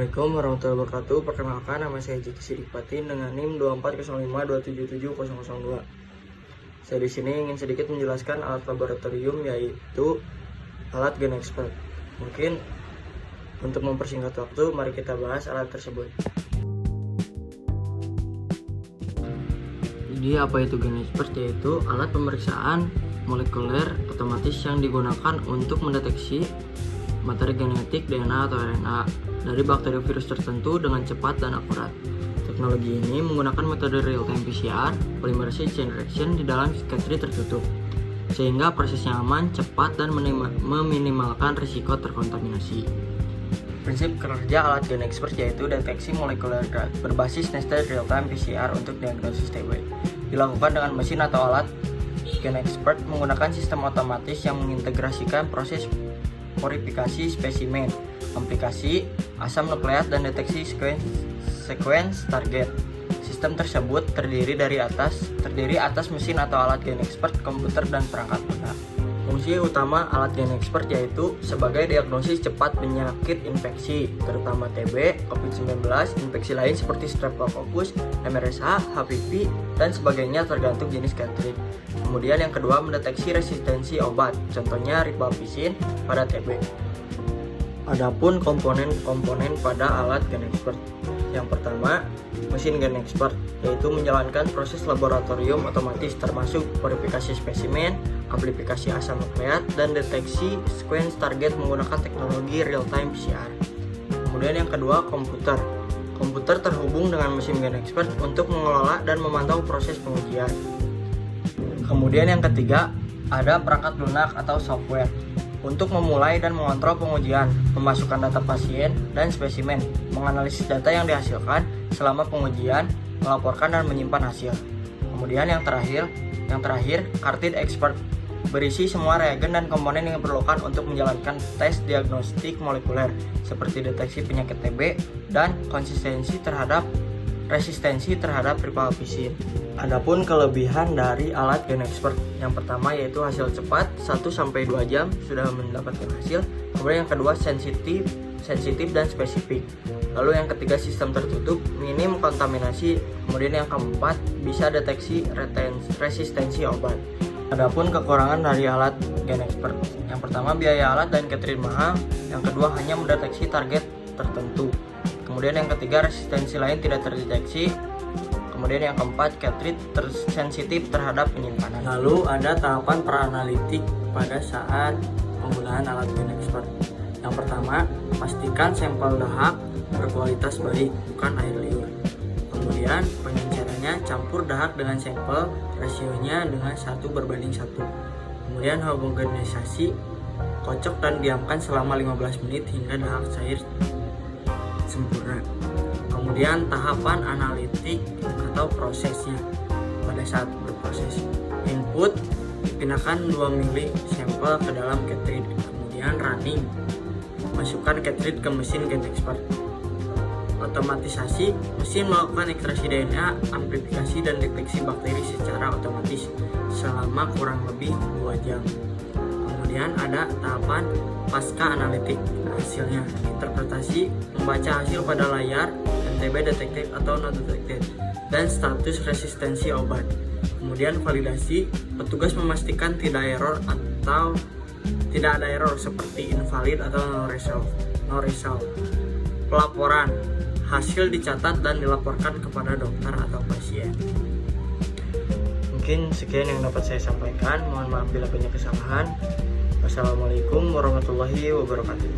Assalamualaikum warahmatullahi wabarakatuh. Perkenalkan, nama saya Jiki Sidik Patin dengan NIM 24052777002. Saya di sini ingin sedikit menjelaskan alat laboratorium, yaitu alat GenExpert. Mungkin untuk mempersingkat waktu, mari kita bahas alat tersebut. Jadi apa itu GenExpert? Yaitu alat pemeriksaan molekuler otomatis yang digunakan untuk mendeteksi materi genetik DNA atau RNA dari bakteri virus tertentu dengan cepat dan akurat. Teknologi ini menggunakan metode real-time PCR, polymerase chain reaction di dalam cartridge tertutup, sehingga prosesnya aman, cepat, dan meminimalkan risiko terkontaminasi. Prinsip kerja alat GenExpert yaitu deteksi molekuler berbasis nested real-time PCR untuk diagnosis TB. Dilakukan dengan mesin atau alat GenExpert menggunakan sistem otomatis yang mengintegrasikan proses purifikasi spesimen, aplikasi asam nukleat, dan deteksi sequence target. Sistem tersebut terdiri atas mesin atau alat GenExpert, komputer, dan perangkat lunak. Fungsi utama alat GenExpert yaitu sebagai diagnosis cepat penyakit infeksi, terutama TB, COVID-19, infeksi lain seperti Streptococcus, MRSA, HPV, dan sebagainya tergantung jenis cartridge. Kemudian yang kedua, mendeteksi resistensi obat, contohnya rifampicin pada TB. Adapun komponen-komponen pada alat GenExpert. Yang pertama, mesin GenExpert, yaitu menjalankan proses laboratorium otomatis termasuk purifikasi spesimen, amplifikasi asam nukleat, dan deteksi sequence target menggunakan teknologi real-time PCR. Kemudian yang kedua, komputer. Komputer terhubung dengan mesin GenExpert untuk mengelola dan memantau proses pengujian. Kemudian yang ketiga, ada perangkat lunak atau software untuk memulai dan mengontrol pengujian, memasukkan data pasien dan spesimen, menganalisis data yang dihasilkan selama pengujian, melaporkan dan menyimpan hasil. Kemudian yang terakhir, cartridge expert berisi semua reagen dan komponen yang diperlukan untuk menjalankan tes diagnostik molekuler seperti deteksi penyakit TB dan resistensi terhadap rifampicin. Adapun kelebihan dari alat GenExpert, yang pertama yaitu hasil cepat 1-2 jam sudah mendapatkan hasil. Kemudian yang kedua, sensitif dan spesifik. Lalu yang ketiga, sistem tertutup, minim kontaminasi. Kemudian yang keempat, bisa deteksi resistensi obat. Adapun kekurangan dari alat GenExpert, yang pertama biaya alat dan cartridge mahal. Yang kedua, hanya mendeteksi target tertentu. Kemudian yang ketiga, resistensi lain tidak terdeteksi. Kemudian yang keempat, cartridge sensitif terhadap penyimpanan. Lalu ada tahapan peranalitik pada saat penggunaan alat GenExpert. Yang pertama, pastikan sampel dahak berkualitas baik, bukan air liur. Kemudian pengencerannya, campur dahak dengan sampel, rasionya dengan 1:1. Kemudian homogenisasi, kocok dan diamkan selama 15 menit hingga dahak cair sempurna. Kemudian tahapan analitik atau prosesnya pada saat berproses. Input, pindahkan 2 mili sampel ke dalam cartridge. Kemudian running, masukkan cartridge ke mesin GenExpert. Otomatisasi, mesin melakukan ekstraksi DNA, amplifikasi, dan deteksi bakteri secara otomatis selama kurang lebih 2 jam. Kemudian ada tahapan pasca analitik, hasilnya interpretasi, membaca hasil pada layar, TB detected atau not detected, dan status resistensi obat. Kemudian validasi, petugas memastikan tidak ada error seperti invalid atau no result. Pelaporan, hasil dicatat dan dilaporkan kepada dokter atau pasien. Mungkin sekian yang dapat saya sampaikan. Mohon maaf bila banyak kesalahan. Wassalamualaikum warahmatullahi wabarakatuh.